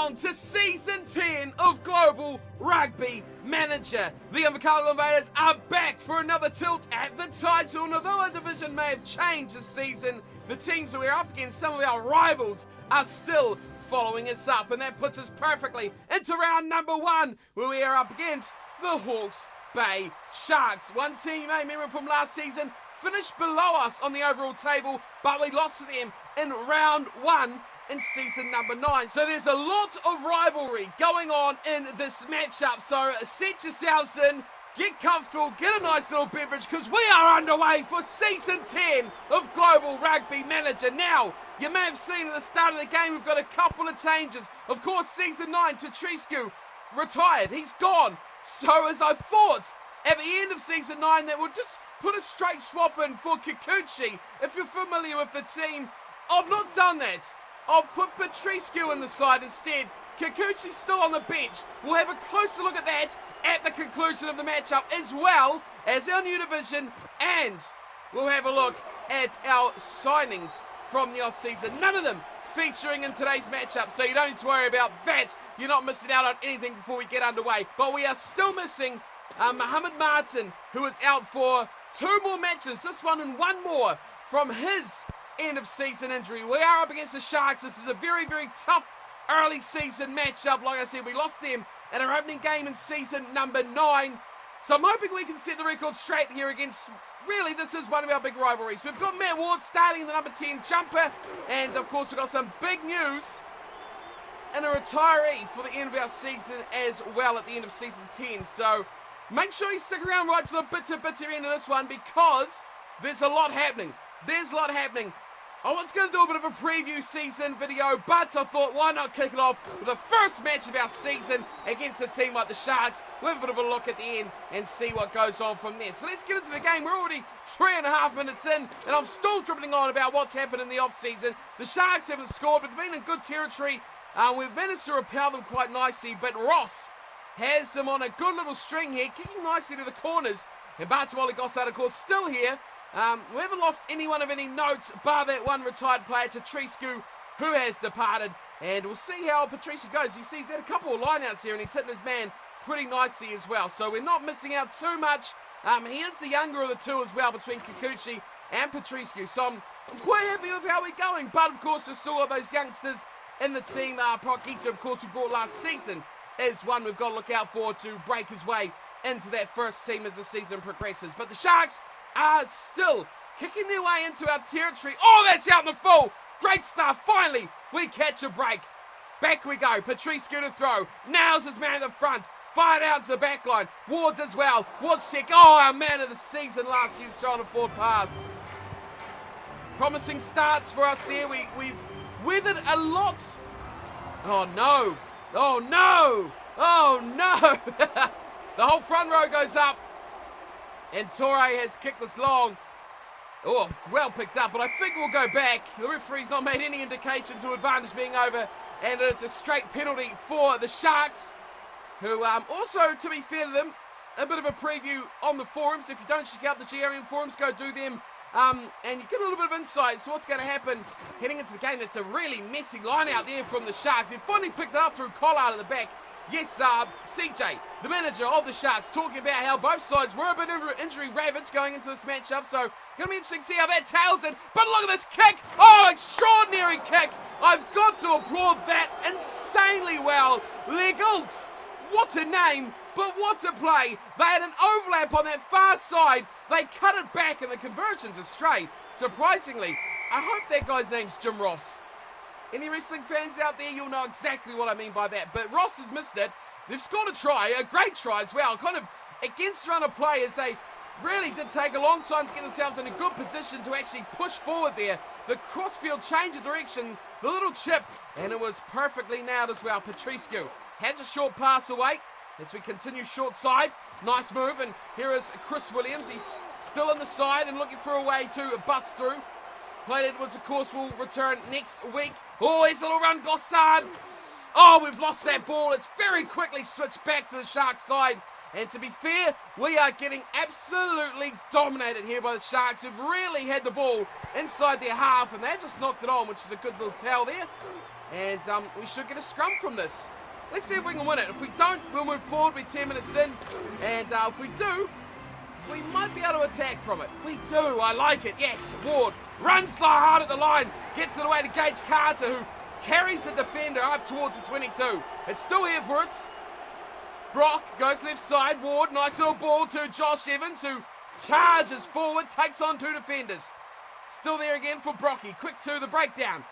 on to Season 10 of Global Rugby Manager. The Untitled Invaders are back for another tilt at the title, and although our division may have changed this season, the teams that we're up against, some of our rivals, are still following us up, and that puts us perfectly into round number 1, where we are up against the Hawke's Bay Sharks. One team, I remember from last season, finished below us on the overall table, but we lost to them in round 1 in season number 9. So there's a lot of rivalry going on in this matchup. So set yourselves in, get comfortable, get a nice little beverage, because we are underway for season 10 of Global Rugby Manager. Now, you may have seen at the start of the game, we've got a couple of changes. Of course, season 9, Tatriscu retired. He's gone. So as I thought, at the end of season 9, that would just put a straight swap in for Kikuchi. If you're familiar with the team, I've not done that. I've put Patriscu in the side instead. Kikuchi's still on the bench. We'll have a closer look at that at the conclusion of the matchup, as well as our new division, and we'll have a look at our signings from the off-season. None of them featuring in today's matchup, so you don't need to worry about that. You're not missing out on anything before we get underway. But we are still missing Mohammed Martin, who is out for 2 more matches, this one and 1 more from his end of season injury. We are up against the Sharks. This is a very, very tough early season matchup. Like I said, we lost them in our opening game in season number 9. So I'm hoping we can set the record straight here against, really, this is one of our big rivalries. We've got Matt Ward starting the number 10 jumper, and of course we've got some big news and a retiree for the end of our season as well at the end of season 10. So make sure you stick around right to the bitter end of this one, because there's a lot happening. There's a lot happening. I was going to do a bit of a preview season video, but I thought, why not kick it off with the first match of our season against a team like the Sharks. We'll have a bit of a look at the end and see what goes on from there. So let's get into the game. We're already 3.5 minutes in, and I'm still dribbling on about what's happened in the off-season. The Sharks haven't scored, but they've been in good territory. We've managed to repel them quite nicely, but Ross has them on a good little string here, kicking nicely to the corners. And Bartolomé Gossard, of course, still here. We haven't lost anyone of any note, bar that one retired player, Tatriscu, who has departed. And we'll see how Patriscu goes. You see, he's had a couple of lineouts here, and he's hitting his man pretty nicely as well. So we're not missing out too much. He is the younger of the two as well, between Kikuchi and Patriscu. So I'm quite happy with how we're going. But, of course, we've still got those youngsters in the team. Prokita, of course, we brought last season, is one we've got to look out for to break his way into that first team as the season progresses. But the Sharks are still kicking their way into our territory. Oh, that's out in the full. Great stuff. Finally, we catch a break. Back we go. Patriscu to throw. Nails his man in the front. Fired out to the back line. Ward does well. Ward's check. Oh, our man of the season last year's throwing a forward pass. Promising starts for us there. We've weathered a lot. Oh, no. Oh, no. Oh, no. The whole front row goes up. And Torre has kicked this long. Oh, well picked up, but I think we'll go back. The referee's not made any indication to advantage being over, and it is a straight penalty for the Sharks, who also, to be fair to them, a bit of a preview on the forums. If you don't check out the GRM forums, go do them, and you get a little bit of insight. So what's going to happen heading into the game? That's a really messy line out there from the Sharks. They finally picked it up through Collard at the back. Yes, CJ, the manager of the Sharks, talking about how both sides were a bit injury ravaged going into this matchup, so going to be interesting to see how that tails it. But look at this kick. Oh, extraordinary kick. I've got to applaud that insanely well. Legalt, what a name, but what a play. They had an overlap on that far side. They cut it back, and the conversion's a straight. Surprisingly, I hope that guy's name's Jim Ross. Any wrestling fans out there, you'll know exactly what I mean by that. But Ross has missed it. They've scored a try, a great try as well. Kind of against run of play, as they really did take a long time to get themselves in a good position to actually push forward there. The crossfield change of direction, the little chip, and it was perfectly nailed as well. Patriscu has a short pass away as we continue short side. Nice move, and here is Chris Williams. He's still in the side and looking for a way to bust through. Clyde Edwards, of course, will return next week. Oh, here's a little run, Gossard. Oh, we've lost that ball. It's very quickly switched back to the Sharks side. And to be fair, we are getting absolutely dominated here by the Sharks, who've really had the ball inside their half, and they've just knocked it on, which is a good little tell there. And we should get a scrum from this. Let's see if we can win it. If we don't, we'll move forward. We're 10 minutes in. And if we do, we might be able to attack from it. We do. I like it. Yes. Ward runs hard at the line. Gets it away to Gage Carter, who carries the defender up towards the 22. It's still here for us. Brock goes left side. Ward, nice little ball to Josh Evans, who charges forward, takes on 2 defenders. Still there again for Brocky. Quick to the breakdown.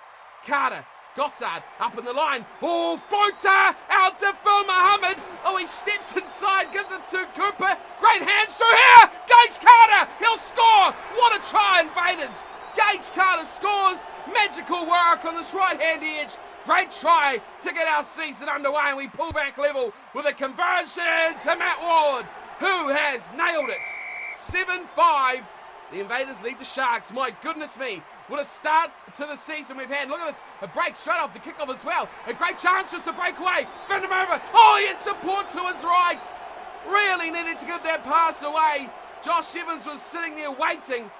Carter. Gossard up in the line. Oh, floater out to Phil Muhammad. Oh, he steps inside, gives it to Cooper. Great hands through here. Gage Carter, he'll score. What a try, Invaders. Gage Carter scores. Magical work on this right-hand edge. Great try to get our season underway, and we pull back level with a conversion to Matt Ward, who has nailed it. 7-5. The Invaders lead the Sharks. My goodness me. What a start to the season we've had. Look at this. A break straight off the kickoff as well. A great chance just to break away. Fend him over. Oh, he had support to his right. Really needed to give that pass away. Josh Evans was sitting there waiting.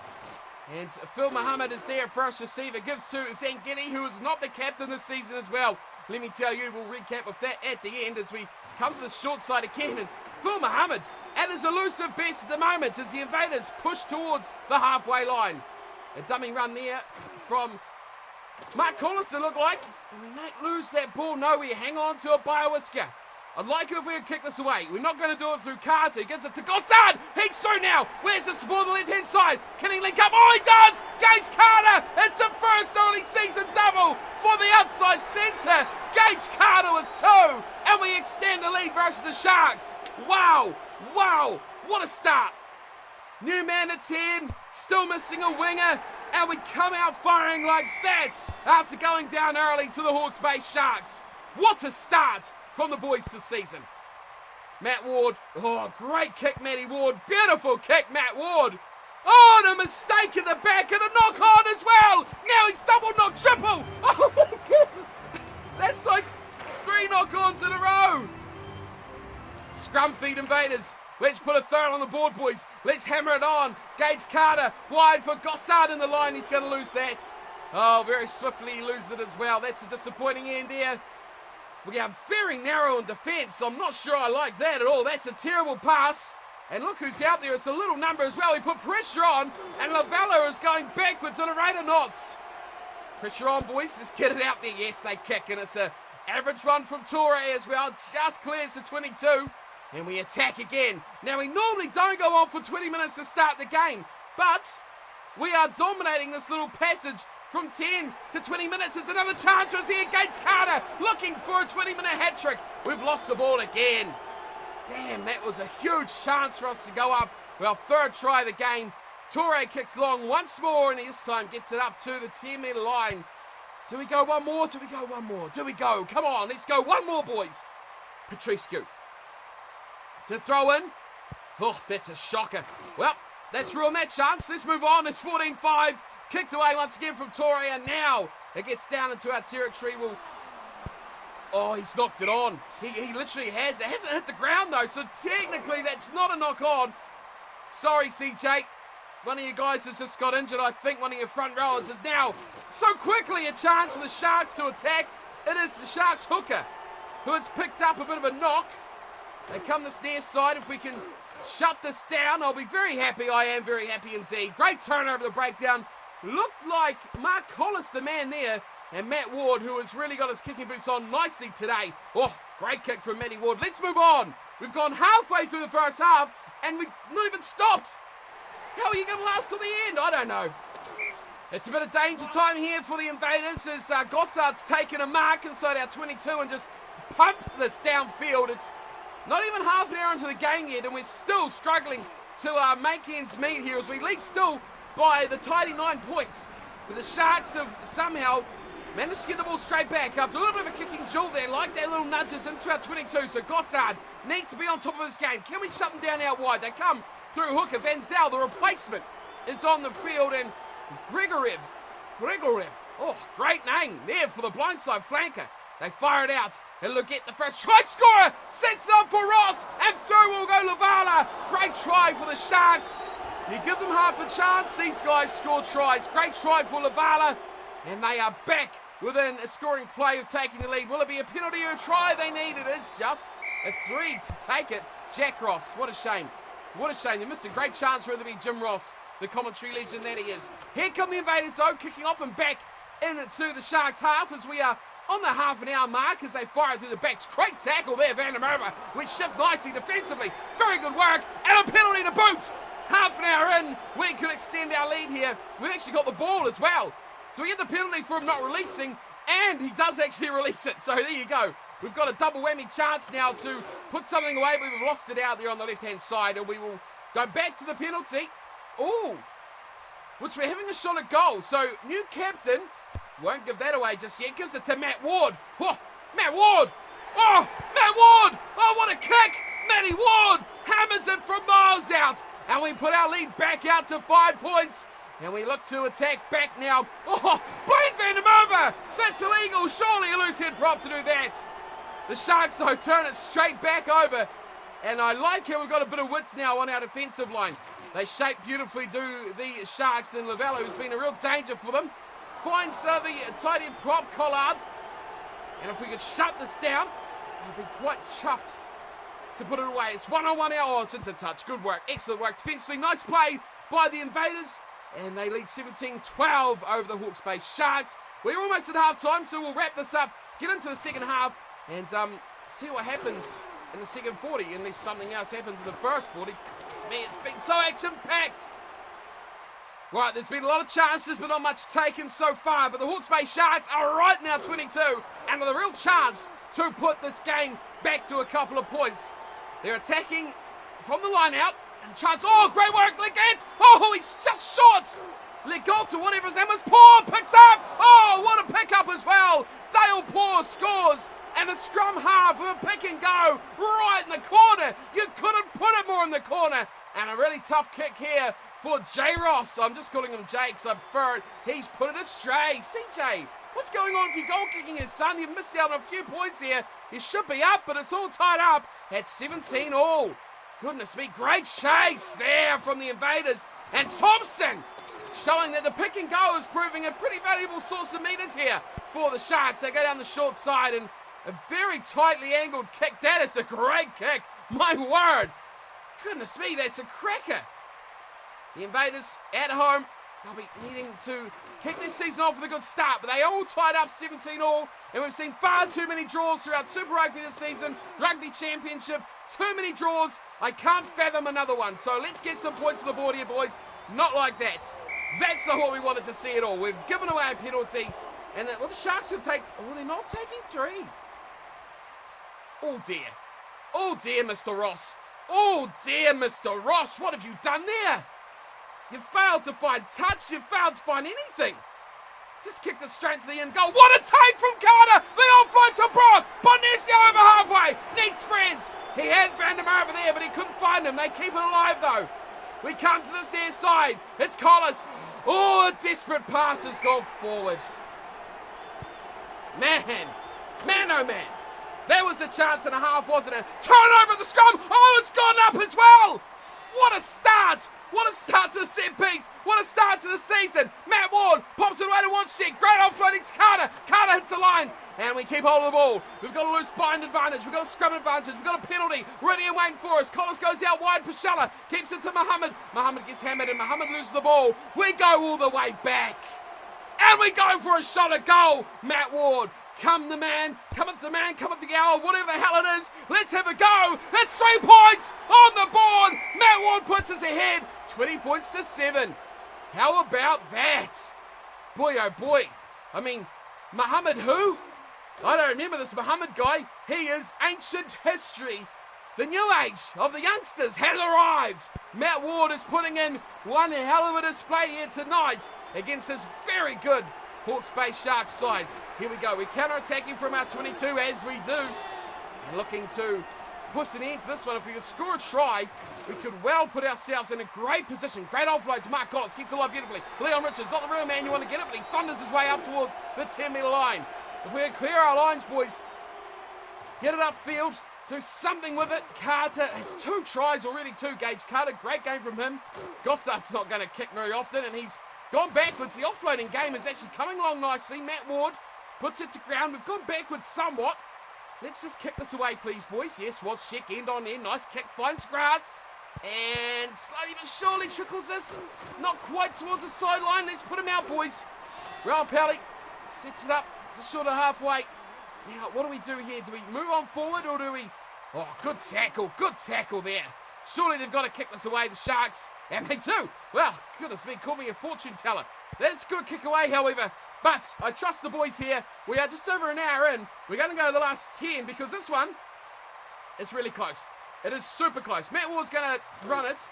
And Phil Muhammad is there, first receiver. Gives to Zangini, who is not the captain this season as well. Let me tell you, we'll recap with that at the end as we come to the short side again. And Phil Muhammad at his elusive best at the moment as the Invaders push towards the halfway line. A dummy run there from Mark Collins, it looked like. And we might lose that ball. No, we hang on to a Bio-Whisker. I'd like it if we could kick this away. We're not going to do it through Carter. He gives it to Gossard. He's through now. Where's the support on the left-hand side? Can he link up? Oh, he does! Gage Carter! It's the first early season double for the outside centre. Gage Carter with 2. And we extend the lead versus the Sharks. Wow! Wow! What a start. New man at 10. Still missing a winger. And we come out firing like that after going down early to the Hawke's Bay Sharks. What a start from the boys this season. Matt Ward. Oh, great kick, Matty Ward. Beautiful kick, Matt Ward. Oh, and a mistake in the back and a knock on as well. Now he's double knock, triple. Oh, my goodness. That's like 3 knock-ons in a row. Scrum feed Invaders. Let's put a third on the board, boys. Let's hammer it on. Gage Carter wide for Gossard in the line. He's going to lose that. Oh, very swiftly he loses it as well. That's a disappointing end there. We are very narrow in defence. I'm not sure I like that at all. That's a terrible pass. And look who's out there. It's a little number as well. We put pressure on, and Lavella is going backwards and a rate of knots. Pressure on, boys. Let's get it out there. Yes, they kick, and it's an average one from Torre as well. Just clears the 22. And we attack again. Now, we normally don't go on for 20 minutes to start the game, but we are dominating this little passage from 10 to 20 minutes. It's another chance for us here. Gage Carter looking for a 20-minute hat-trick. We've lost the ball again. Damn, that was a huge chance for us to go up. Well, third try of the game. Torre kicks long once more, and this time gets it up to the 10-metre line. Do we go one more? Do we go one more? Do we go? Come on, let's go one more, boys. Petrescu to throw in. Oh, that's a shocker. Well, that's ruined that chance. Let's move on. It's 14-5. Kicked away once again from Torre, and now it gets down into our territory. Oh, he's knocked it on. He literally has. It hasn't hit the ground, though, so technically that's not a knock-on. Sorry, CJ. One of you guys has just got injured. I think one of your front rowers is now so quickly a chance for the Sharks to attack. It is the Sharks hooker who has picked up a bit of a knock. They come this near side. If we can shut this down, I'll be very happy. I am very happy indeed. Great turnover the breakdown. Looked like Mark Collis, the man there, and Matt Ward, who has really got his kicking boots on nicely today. Oh, great kick from Matty Ward. Let's move on. We've gone halfway through the first half, and we've not even stopped. How are you going to last till the end? I don't know. It's a bit of danger time here for the Invaders as Gossard's taken a mark inside our 22 and just pumped this downfield. It's not even half an hour into the game yet, and we're still struggling to make ends meet here as we lead still by the tidy 9 points. But the Sharks have somehow managed to get the ball straight back after a little bit of a kicking jewel there, like that little nudges into our 22. So Gossard needs to be on top of his game. Can we shut them down out wide? They come through hooker. Van Zel, the replacement, is on the field, and Grigorev. Oh, great name there for the blindside flanker. They fire it out, and look at the first try scorer. Sets it up for Ross, and through will go Lavala. Great try for the Sharks. You give them half a chance. These guys score tries. Great try for Lavala, and they are back within a scoring play of taking the lead. Will it be a penalty or a try they need? It is just a 3 to take it. Jack Ross, what a shame. What a shame. They missed a great chance for it to be Jim Ross, the commentary legend that he is. Here come the Invaders, though, kicking off and back into the Sharks' half as we are on the half an hour mark as they fire through the backs. Great tackle there, Van der Merwe, which shift nicely defensively. Very good work, and a penalty to boot. Half an hour in, we could extend our lead here. We've actually got the ball as well. So we get the penalty for him not releasing, and he does actually release it. So there you go. We've got a double whammy chance now to put something away, but we've lost it out there on the left-hand side, and we will go back to the penalty. Ooh, which we're having a shot at goal. So new captain, won't give that away just yet, gives it to Matt Ward. Oh, Matt Ward! Oh, Matt Ward! Oh, what a kick! Matty Ward hammers it from miles out, and we put our lead back out to 5 points. And we look to attack back now. Oh, Blaine Van der Merwe! That's illegal, surely a loose head prop to do that. The Sharks, though, turn it straight back over. And I like how we've got a bit of width now on our defensive line. They shape beautifully, do the Sharks, and Lavello, who's been a real danger for them, finds the tight end prop, Collard. And if we could shut this down, I'd be quite chuffed to put it away. It's one-on-one now. Oh, it's into touch. Good work. Excellent work defensively. Nice play by the Invaders. And they lead 17-12 over the Hawke's Bay Sharks. We're almost at half-time, so we'll wrap this up, get into the second half, and see what happens in the second 40, unless something else happens in the first 40. It's been so action-packed. Right, there's been a lot of chances, but not much taken so far. But the Hawke's Bay Sharks are right now 22, and with a real chance to put this game back to a couple of points. They're attacking from the line out, and chance. Oh, great work, Legant. Oh, he's just short. Legant, whatever his name was, Poor picks up. Oh, what a pickup as well. Dale Poor scores. And the scrum half with a pick and go right in the corner. You couldn't put it more in the corner. And a really tough kick here for J. Ross. I'm just calling him Jay because I prefer it. He's put it astray. CJ, what's going on with your goal kicking here, son? You've missed out on a few points here. You should be up, but it's all tied up at 17 all. Goodness me, great chase there from the Invaders. And Thompson showing that the pick and go is proving a pretty valuable source of meters here for the Sharks. They go down the short side and a very tightly angled kick. That is a great kick. My word. Goodness me, that's a cracker. The Invaders at home, they'll be needing to kick this season off with a good start, but they all tied up 17 all, and we've seen far too many draws throughout Super Rugby this season, Rugby Championship, too many draws. I can't fathom another one, so let's get some points on the board here, boys. Not like that. That's not what we wanted to see at all. We've given away a penalty, and the Sharks will take, oh, they're not taking 3. Oh dear. Oh dear, Mr. Ross. Oh dear, Mr. Ross, what have you done there? You failed to find touch, you failed to find anything. Just kicked it straight to the end goal. What a take from Carter! The offload to Brock! Bonesio over halfway! Needs friends! He had Van der Merwe there, but he couldn't find him. They keep it alive though. We come to this near side. It's Collis. Oh, a desperate pass has gone forward. Man oh man. That was a chance and a half, wasn't it? Turnover at the scrum. Oh, it's gone up as well. What a start. What a start to the set piece. What a start to the season. Matt Ward pops it away to Wanstead. Great offloading to Carter. Carter hits the line. And we keep hold of the ball. We've got a loose bind advantage. We've got a scrum advantage. We've got a penalty. Ready and waiting for us. Collis goes out wide. Pashella keeps it to Muhammad. Muhammad gets hammered and Muhammad loses the ball. We go all the way back. And we go for a shot at goal. Matt Ward. Come the man, come up the man, come up the hour, whatever the hell it is. Let's have a go. It's 3 points on the board. Matt Ward puts us ahead. 20 points to 7. How about that? Boy, oh boy. I mean, Muhammad who? I don't remember this Muhammad guy. He is ancient history. The new age of the youngsters has arrived. Matt Ward is putting in one hell of a display here tonight against this very good Hawke's Bay Sharks side. Here we go. We're counter-attacking from our 22 as we do. And looking to put an end to this one. If we could score a try, we could well put ourselves in a great position. Great offload to Mark Collins. Keeps it alive beautifully. Leon Richards, not the real man you want to get it, but he thunders his way up towards the 10-metre line. If we can clear our lines, boys, get it upfield, do something with it. Carter has 2 tries already, 2 Gage Carter. Great game from him. Gossard's not going to kick very often, and he's gone backwards. The offloading game is actually coming along nicely. Matt Ward puts it to ground. We've gone backwards somewhat. Let's just kick this away, please, boys. Yes, was check, end on end. Nice kick, finds grass. And slowly but surely trickles this. Not quite towards the sideline. Let's put him out, boys. Raul Pelly sets it up just short of halfway. Now, what do we do here? Do we move on forward or do we... Oh, good tackle there. Surely they've got to kick this away, the Sharks. And they do. Well, goodness me, call me a fortune teller. That's a good kick away, however. But I trust the boys here. We are just over an hour in. We're going to go the last 10 because this one is really close. It is super close. Matt Ward's going to run it.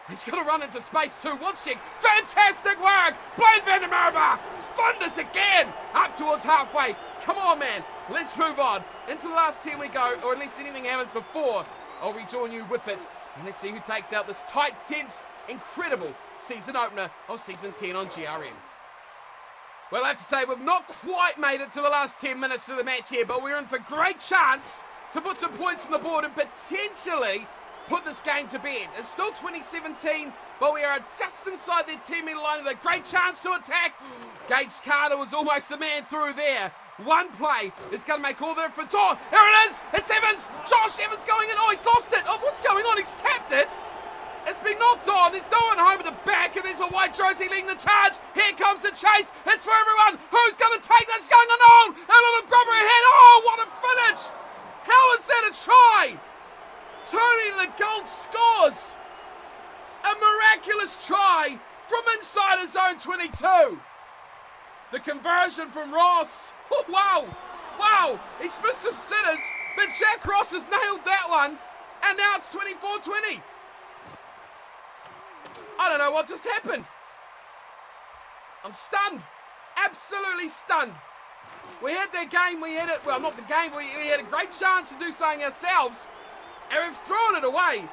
He's going to run into space too. Watching. Fantastic work. Blaine van der Merwe. Thunders again. Up towards halfway. Come on, man. Let's move on. Into the last 10 we go, or unless anything happens before, I'll rejoin you with it. And let's see who takes out this tight, tense, incredible season opener of Season 10 on GRN. Well, I have to say, we've not quite made it to the last 10 minutes of the match here, but we're in for a great chance to put some points on the board and potentially put this game to bed. It's still 2017, but we are just inside their 10-metre line with a great chance to attack. Gage Carter was almost a man through there. One play is going to make all the difference. Oh, here it is. It's Evans. Josh Evans going in. Oh, he's lost it. Oh, what's going on? He's tapped it. It's been knocked on. There's no one home at the back, and there's a white jersey leading the charge. Here comes the chase. It's for everyone. Who's going to take this? Going on. A little grubber ahead. Oh, what a finish. How is that a try? Tony Legault scores. A miraculous try from inside his own 22. The conversion from Ross. Oh, wow. He's missed some sitters, but Jack Ross has nailed that one. And now it's 24-20. I don't know what just happened. I'm stunned. Absolutely stunned. We had that game, we had it, well, not the game, we had a great chance to do something ourselves, and we've thrown it away.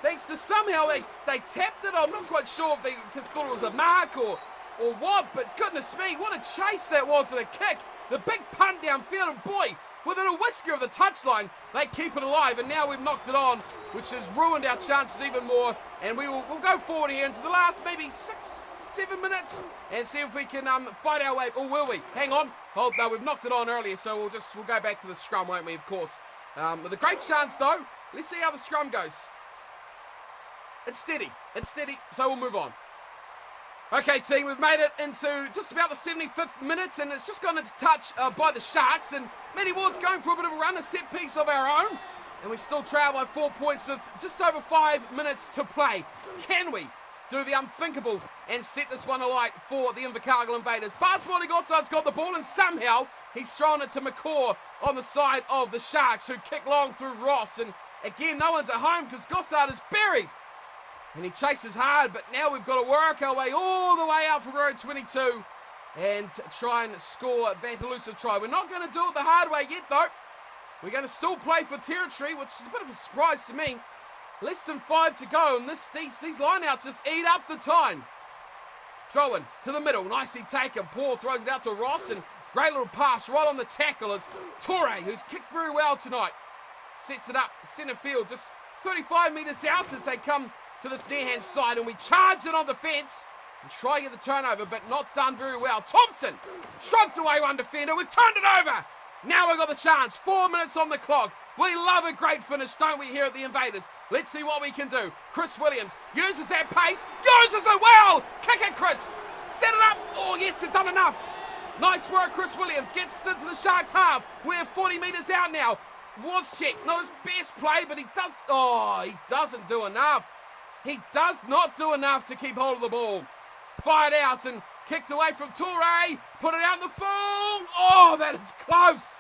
Thanks to somehow they tapped it. I'm not quite sure if they just thought it was a mark or what, but goodness me, what a chase that was with a kick. The big punt downfield, and boy, within a whisker of the touchline, they keep it alive, and now we've knocked it on, which has ruined our chances even more, and we'll go forward here into the last maybe 6-7 minutes and see if we can fight our way, or will we? Hang on. Hold, no, we've knocked it on earlier, so we'll go back to the scrum, won't we, of course. With a great chance, though. Let's see how the scrum goes. It's steady, so we'll move on. Okay, team, we've made it into just about the 75th minute, and it's just gone into touch by the Sharks, and Matty Ward's going for a bit of a run, a set piece of our own, and we still trail by 4 points with just over 5 minutes to play. Can we do the unthinkable and set this one alight for the Invercargill Invaders? Bart Gossard's got the ball, and somehow he's thrown it to McCaw on the side of the Sharks, who kick long through Ross, and again, no one's at home because Gossard is buried. And he chases hard, but now we've got to work our way all the way out from road 22 and try and score that elusive try. We're not going to do it the hard way yet, though. We're going to still play for territory, which is a bit of a surprise to me. Less than 5 to go, and these lineouts just eat up the time. Throw in to the middle, nicely taken. Paul throws it out to Ross, and great little pass right on the tackle as Torre, who's kicked very well tonight, sets it up centre field, just 35 metres out as they come to this near-hand side, and we charge it on the fence and try to get the turnover, but not done very well. Thompson shrugs away one defender. We've turned it over. Now we've got the chance. 4 minutes on the clock. We love a great finish, don't we, here at the Invaders? Let's see what we can do. Chris Williams uses that pace, uses it well. Kick it, Chris. Set it up. Oh, yes, they've done enough. Nice work, Chris Williams. Gets us into the Sharks' half. We're 40 metres out now. Wozzcheck, not his best play, but he doesn't do enough. He does not do enough to keep hold of the ball. Fired out and kicked away from Torre. Put it out in the full. Oh, that is close.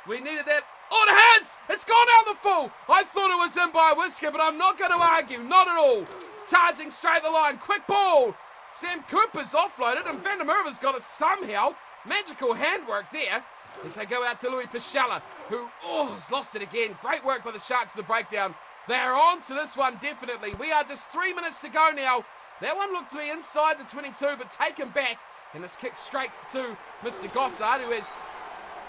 We needed that. Oh, it has. It's gone down the full. I thought it was in by a whisker, but I'm not going to argue. Not at all. Charging straight the line. Quick ball. Sam Cooper's offloaded, and Van der Merwe's got it somehow. Magical handwork there as they go out to Louis Pichella, who has lost it again. Great work by the Sharks in the breakdown. They're on to this one, definitely. We are just 3 minutes to go now. That one looked to be inside the 22, but taken back. And it's kicked straight to Mr. Gossard, who has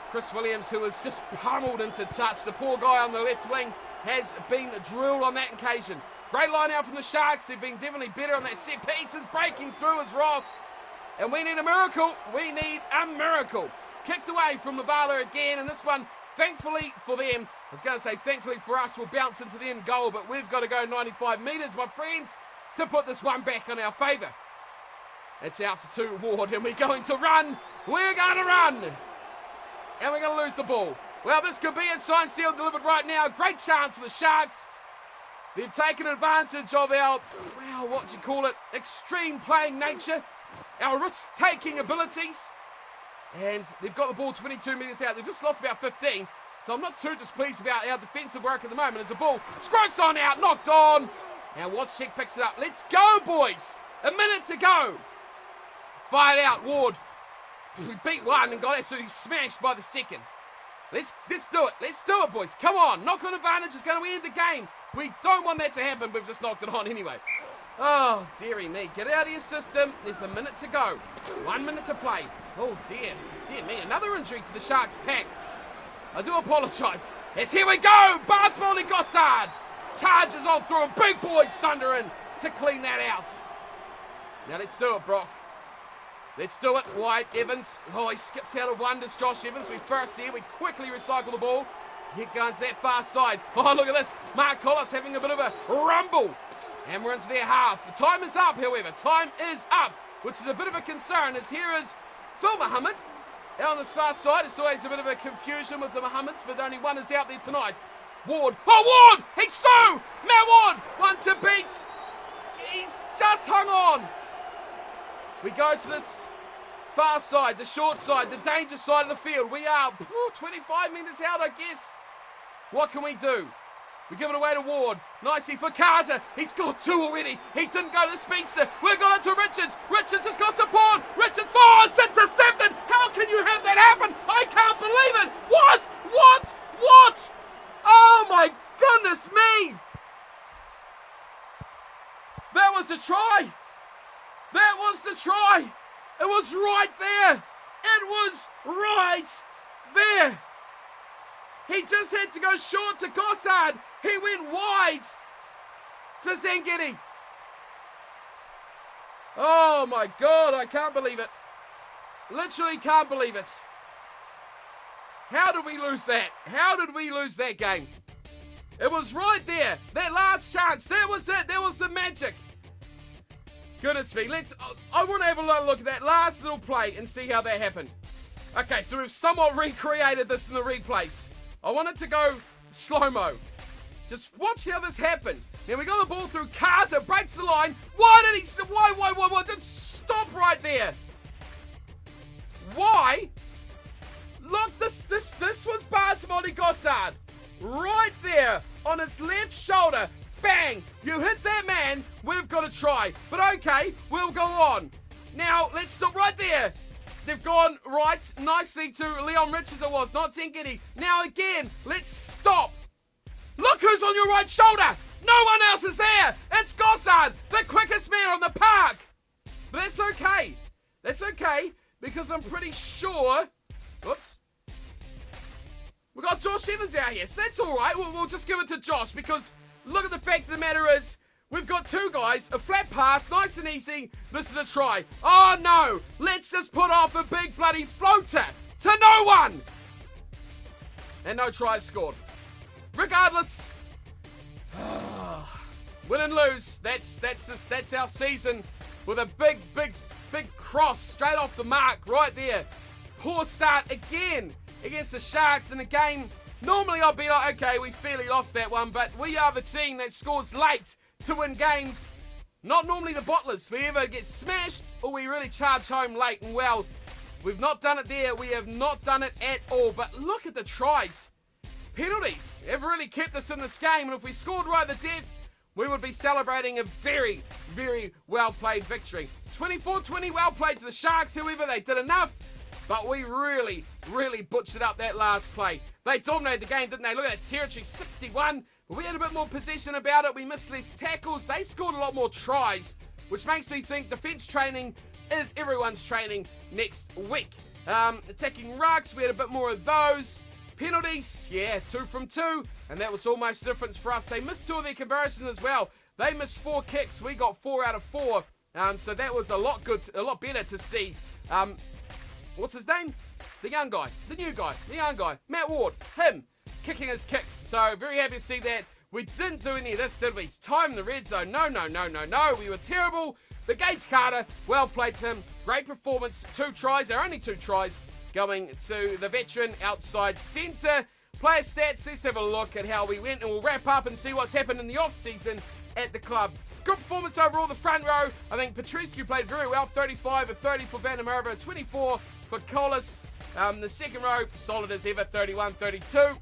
Chris Williams, who has just pummeled into touch. The poor guy on the left wing has been drilled on that occasion. Great line out from the Sharks. They've been definitely better on that set piece. Is breaking through as Ross. And we need a miracle. We need a miracle. Kicked away from Lavala again, and this one, thankfully for them, I was going to say thankfully for us, will bounce into the end goal, but we've got to go 95 metres, my friends, to put this one back in our favour. It's out to 2 Ward, and we're going to run. We're going to run. And we're going to lose the ball. Well, this could be it. Signed, sealed, delivered right now. Great chance for the Sharks. They've taken advantage of our, well, what do you call it, extreme playing nature, our risk-taking abilities. And they've got the ball 22 metres out. They've just lost about 15. So I'm not too displeased about our defensive work at the moment. As the ball scrotes on out, knocked on. Now Watchcheck picks it up. Let's go, boys. A minute to go. Fired out, Ward. We beat one and got absolutely smashed by the second. Let's do it. Let's do it, boys. Come on. Knock-on advantage is going to end the game. We don't want that to happen. We've just knocked it on anyway. Oh, dearie me. Get out of your system. There's a minute to go. 1 minute to play. Oh, dear. Dear me. Another injury to the Sharks pack. I do apologise. Yes, here we go. Bartmoley Gossard charges on through and big boys thundering to clean that out. Now let's do it, Brock. Let's do it. White, Evans. Oh, he skips out of wonders, Josh Evans. We first there. We quickly recycle the ball. Get going to that far side. Oh, look at this. Mark Collis having a bit of a rumble. And we're into their half. The time is up, however. Time is up, which is a bit of a concern, as here is Phil Muhammad. Out on this far side, it's always a bit of a confusion with the Muhammads, but only one is out there tonight. Ward. Oh, Ward! He's through! Matt Ward! One to beat. He's just hung on. We go to this far side, the short side, the danger side of the field. We are 25 metres out, I guess. What can we do? We give it away to Ward. Nicely for Carter. He's got 2 already. He didn't go to the speedster. We're going to Richards. Richards has got support. Richards, oh, it's intercepted. How can you have that happen? I can't believe it. What? What? What? Oh, my goodness me. That was the try. That was the try. It was right there. It was right there. He just had to go short to Gossard. He went wide to Zangidi. Oh my God, I can't believe it. Literally can't believe it. How did we lose that? How did we lose that game? It was right there. That last chance. That was it. That was the magic. Goodness me. I want to have a look at that last little play and see how that happened. Okay, so we've somewhat recreated this in the replays. I want it to go slow-mo. Just watch how this happened. Now we got the ball through. Carter breaks the line. Why did he? Why? Just stop right there. Why? Look, this was Bartmoley Gossard. Right there on his left shoulder. Bang! You hit that man. We've got to try. But okay, we'll go on. Now, let's stop right there. They've gone right nicely to Leon Richards, it was, not Zengidi. Now again, let's stop. Look who's on your right shoulder. No one else is there. It's Gossard, the quickest man on the park. But that's okay. That's okay, because I'm pretty sure... Whoops. We've got Josh Evans out here, so that's all right. We'll just give it to Josh, because look at the fact of the matter is, we've got 2 guys, a flat pass, nice and easy. This is a try. Oh no, let's just put off a big bloody floater to no one. And no tries scored. Regardless, win and lose. That's our season with a big cross straight off the mark right there. Poor start again against the Sharks in a game. Normally I'd be like, okay, we fairly lost that one, but we are the team that scores late to win games. Not normally the bottlers. We either get smashed or we really charge home late. And well, we've not done it there. We have not done it at all. But look at the tries. Penalties have really kept us in this game. And if we scored right at the death, we would be celebrating a very, very well-played victory. 24-20 well played to the Sharks. However, they did enough. But we really, really butchered up that last play. They dominated the game, didn't they? Look at that territory, 61. But we had a bit more possession about it. We missed less tackles. They scored a lot more tries, which makes me think defence training is everyone's training next week. Attacking rucks, we had a bit more of those. Penalties, yeah, 2 from 2. And that was almost the difference for us. They missed 2 of their conversions as well. They missed 4 kicks. We got 4 out of 4. So that was a lot better to see. What's his name? The young guy, the new guy, the young guy, Matt Ward, him, kicking his kicks. So very happy to see that. We didn't do any of this, did we? Time in the red zone. No. We were terrible. But Gage Carter, well played to him. Great performance. 2 tries, our only 2 tries, going to the veteran outside centre. Player stats, let's have a look at how we went, and we'll wrap up and see what's happened in the off-season at the club. Good performance overall, the front row. I think Petrescu played very well. 35 of 30 for Vandermeer, 24 for Collis. The second row, solid as ever, 31-32.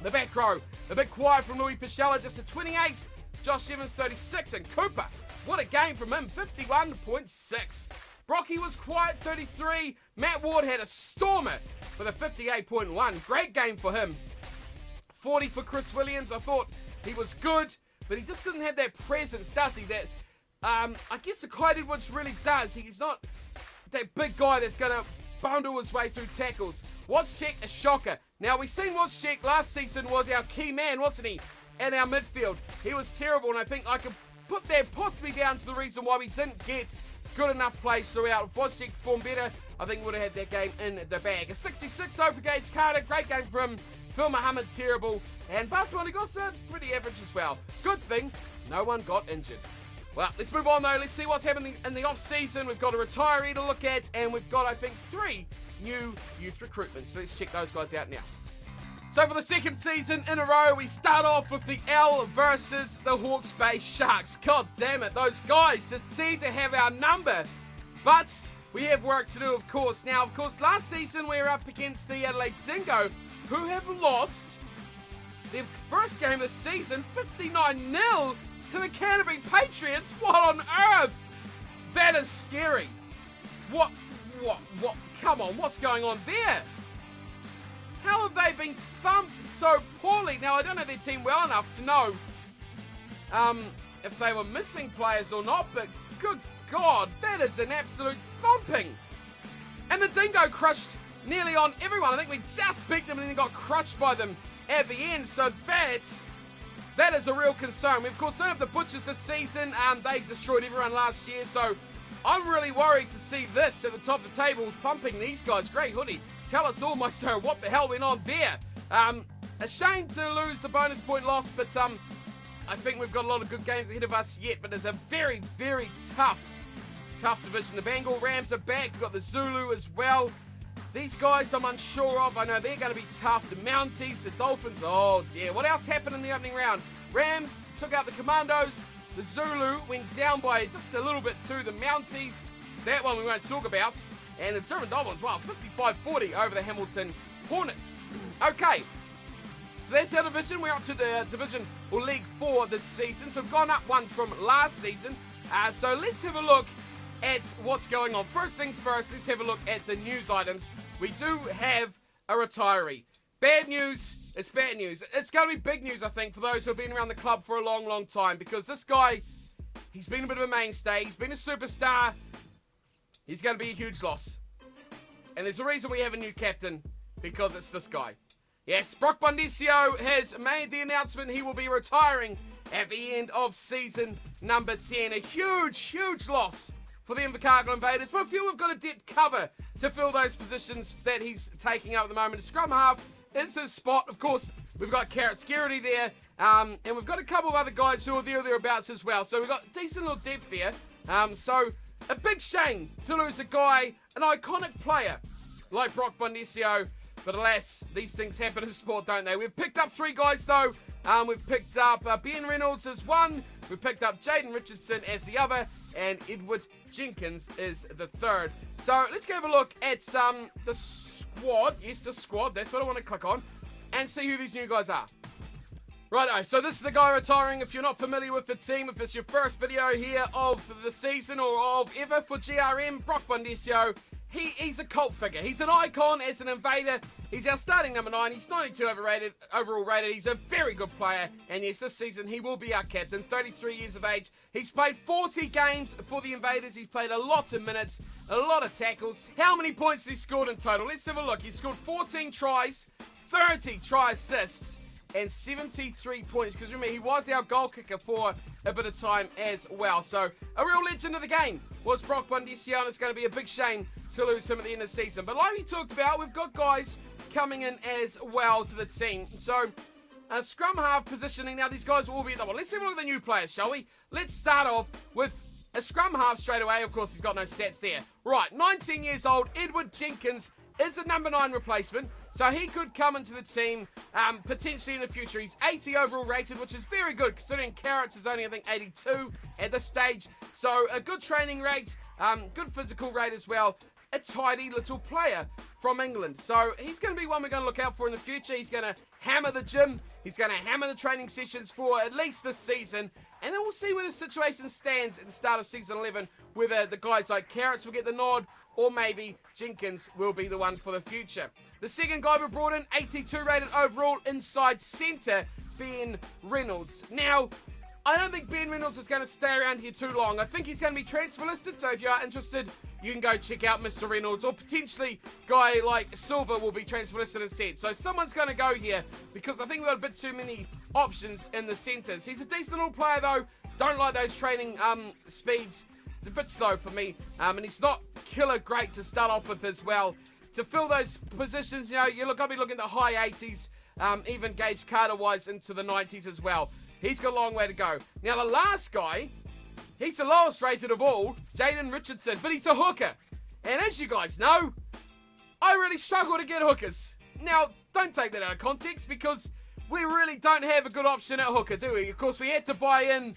The back row, a bit quiet from Louis Pichella, just a 28. Josh Evans, 36. And Cooper, what a game from him, 51.6. Brocky was quiet, 33. Matt Ward had a stormer with a 58.1. Great game for him. 40 for Chris Williams. I thought he was good, but he just didn't have that presence, does he? That I guess the Clyde Edwards really does. He's not that big guy that's going to bundle his way through tackles. Wozciak, a shocker. Now, we've seen Wozciak last season was our key man, wasn't he, in our midfield. He was terrible, and I think I could put that possibly down to the reason why we didn't get good enough plays throughout. If Wozciak performed better, I think we would have had that game in the bag. A 66 over Gage Carter. Great game for him. Phil Muhammad, terrible. And Bartholomew Gossa, pretty average as well. Good thing, no one got injured. Well, let's move on though. Let's see what's happening in the off-season. We've got a retiree to look at, and we've got, I think, 3 new youth recruitments. So let's check those guys out now. So for the second season in a row, we start off with the L versus the Hawke's Bay Sharks. God damn it, those guys just seem to have our number. But we have work to do, of course. Now, of course, last season we were up against the Adelaide Dingo, who have lost their first game of the season, 59-0 to the Canterbury Patriots. What on earth? That is scary. What? Come on, what's going on there? How have they been thumped so poorly? Now, I don't know their team well enough to know if they were missing players or not, but good God, that is an absolute thumping. And the Dingo crushed nearly on everyone. I think we just beat them and then got crushed by them at the end. So that is a real concern. We, of course, don't have the Butchers this season. They destroyed everyone last year, so I'm really worried to see this at the top of the table, thumping these guys. Great hoodie. Tell us all, my sir, what the hell went on there? A shame to lose the bonus point loss, but I think we've got a lot of good games ahead of us yet, but it's a very, very tough division. The Bengal Rams are back. We've got the Zulu as well. These guys I'm unsure of. I know they're going to be tough. The Mounties, the Dolphins. Oh, dear. What else happened in the opening round? Rams took out the Commandos. The Zulu went down by just a little bit to the Mounties. That one we won't talk about. And the Durham Dolphins, wow, 55-40 over the Hamilton Hornets. Okay, so that's our division. We're up to the Division or League 4 this season. So we've gone up one from last season. So let's have a look at what's going on. First things first, let's have a look at the news items. We do have a retiree. Bad news. It's bad news. It's going to be big news, I think, for those who have been around the club for a long, long time. Because this guy, he's been a bit of a mainstay. He's been a superstar. He's going to be a huge loss. And there's a reason we have a new captain. Because it's this guy. Yes, Brock Bondesio has made the announcement he will be retiring at the end of season number 10. A huge, huge loss for the Invercargill Invaders. But I feel we've got a depth cover to fill those positions that he's taking up at the moment. Scrum half is his spot. Of course, we've got Carrot Scarity there. And we've got a couple of other guys who are there or thereabouts as well. So we've got decent little depth here. So a big shame to lose a guy, an iconic player like Brock Bondesio. But alas, these things happen in sport, don't they? We've picked up 3 guys though. We've picked up Ben Reynolds as one. We've picked up Jalen Richardson as the other. And Edward Jenkins is the third. So let's go have a look at the squad. Yes, the squad. That's what I want to click on. And see who these new guys are. Righto, so this is the guy retiring. If you're not familiar with the team, if it's your first video here of the season or of ever for GRM, Brock Bondesio, he's a cult figure. He's an icon as an invader. He's our starting number 9. He's 92 overall rated. He's a very good player. And yes, this season he will be our captain, 33 years of age. He's played 40 games for the Invaders. He's played a lot of minutes, a lot of tackles. How many points has he scored in total? Let's have a look. He scored 14 tries, 30 try assists, 173 points, because remember, he was our goal kicker for a bit of time as well. So, a real legend of the game was Brock Bondesio, and it's going to be a big shame to lose him at the end of the season. But like we talked about, we've got guys coming in as well to the team. So, Scrum-Half Positioning. Now, these guys will all be at the one. Let's have a look at the new players, shall we? Let's start off with a Scrum-Half straight away. Of course, he's got no stats there. Right, 19 years old, Edward Jenkins is a number 9 replacement. So he could come into the team potentially in the future. He's 80 overall rated, which is very good considering Carrots is only, I think, 82 at this stage. So a good training rate, good physical rate as well. A tidy little player from England. So he's going to be one we're going to look out for in the future. He's going to hammer the gym. He's going to hammer the training sessions for at least this season. And then we'll see where the situation stands at the start of season 11. Whether the guys like Carrots will get the nod, or maybe Jenkins will be the one for the future. The second guy we brought in, 82 rated overall inside centre, Ben Reynolds. Now, I don't think Ben Reynolds is going to stay around here too long. I think he's going to be transfer listed, so if you are interested, you can go check out Mr. Reynolds, or potentially guy like Silver will be transfer listed instead. So someone's going to go here, because I think we've got a bit too many options in the centres. He's a decent little player though. Don't like those training speeds. It's a bit slow for me, and he's not killer great to start off with as well. To fill those positions, you know, you're going to be looking at the high 80s, even Gage Carter-wise into the 90s as well. He's got a long way to go. Now, the last guy, he's the lowest rated of all, Jalen Richardson, but he's a hooker. And as you guys know, I really struggle to get hookers. Now, don't take that out of context, because we really don't have a good option at hooker, do we? Of course, we had to buy in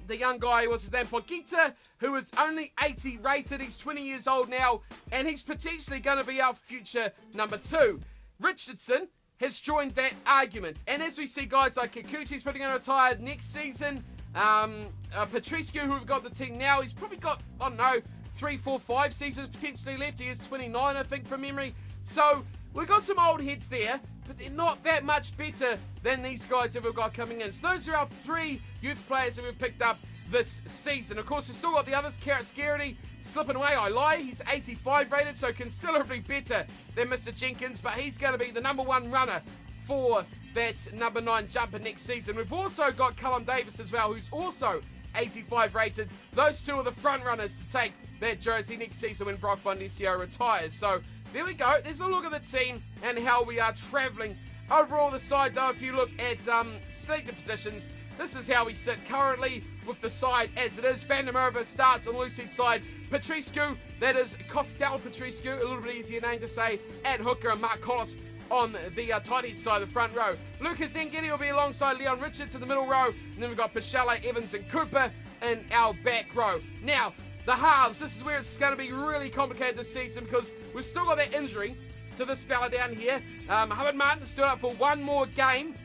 the young guy, what's his name, Pogita, who is only 80 rated. He's 20 years old now, and he's potentially going to be our future number 2. Richardson has joined that argument, and as we see guys like Kikuti's probably going to retire next season. Patriscu, who we've got the team now, he's probably got, I don't know, 3, 4, 5 seasons potentially left. He is 29, I think, from memory. So we've got some old heads there, but they're not that much better than these guys that we've got coming in. So those are our 3 youth players that we've picked up this season. Of course, we've still got the others. Carrot Scarity slipping away. I lie. He's 85 rated, so considerably better than Mr. Jenkins, but he's going to be the number 1 runner for that number 9 jumper next season. We've also got Callum Davis as well, who's also 85 rated. Those 2 are the front runners to take that jersey next season when Brock Bondesio retires. So there we go. There's a look at the team and how we are travelling. Overall, the side, though, if you look at selected positions, this is how we sit currently with the side as it is. Van der Merwe starts on the loose head side. Patriscu, that is Costel Patriscu, a little bit easier name to say, at hooker, and Mark Collis on the tight head side of the front row. Lucas Zengedi will be alongside Leon Richards in the middle row, and then we've got Pashale, Evans and Cooper in our back row. Now, the halves, this is where it's going to be really complicated this season, because we've still got that injury to this fella down here. Mohamed Martin stood up for one more game,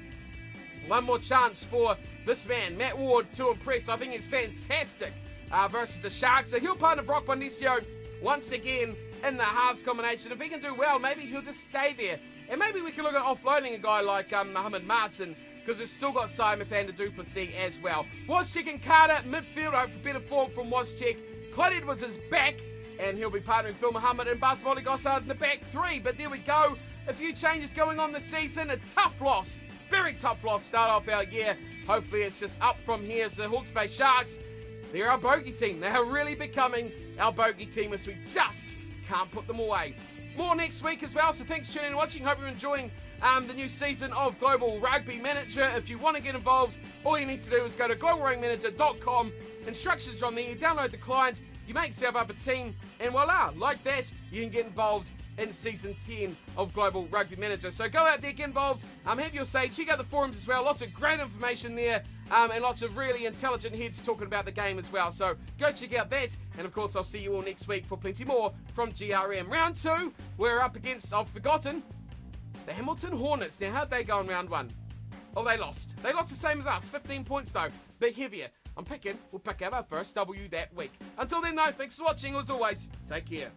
one more chance for this man, Matt Ward, to impress. I think it's fantastic versus the Sharks. So he'll partner Brock Bondesio once again in the halves combination. If he can do well, maybe he'll just stay there. And maybe we can look at offloading a guy like Mohamed Martin, because we've still got Simon Van der Duplessis as well. Wozciak and Carter, midfield, I hope for better form from Wozciak. Clyde Edwards is back, and he'll be partnering Phil Muhammad and Bartolomé Gossard in the back 3. But there we go. A few changes going on this season. A tough loss. Very tough loss start off our year. Hopefully it's just up from here. So Hawke's Bay Sharks, they're our bogey team. They are really becoming our bogey team as we just can't put them away. More next week as well. So thanks for tuning in and watching. Hope you're enjoying the new season of Global Rugby Manager. If you want to get involved, all you need to do is go to globalrugbymanager.com. Instructions are on there. You download the client, you make yourself up a team, and voila, like that, you can get involved in Season 10 of Global Rugby Manager. So go out there, get involved, have your say, check out the forums as well. Lots of great information there, and lots of really intelligent heads talking about the game as well. So go check out that, and of course I'll see you all next week for plenty more from GRM. Round 2, we're up against, I've forgotten, the Hamilton Hornets. Now, how'd they go in round 1? Oh, they lost. They lost the same as us, 15 points though, bit heavier. I'm picking, we'll pick up our first W that week. Until then though, thanks for watching. As always, take care.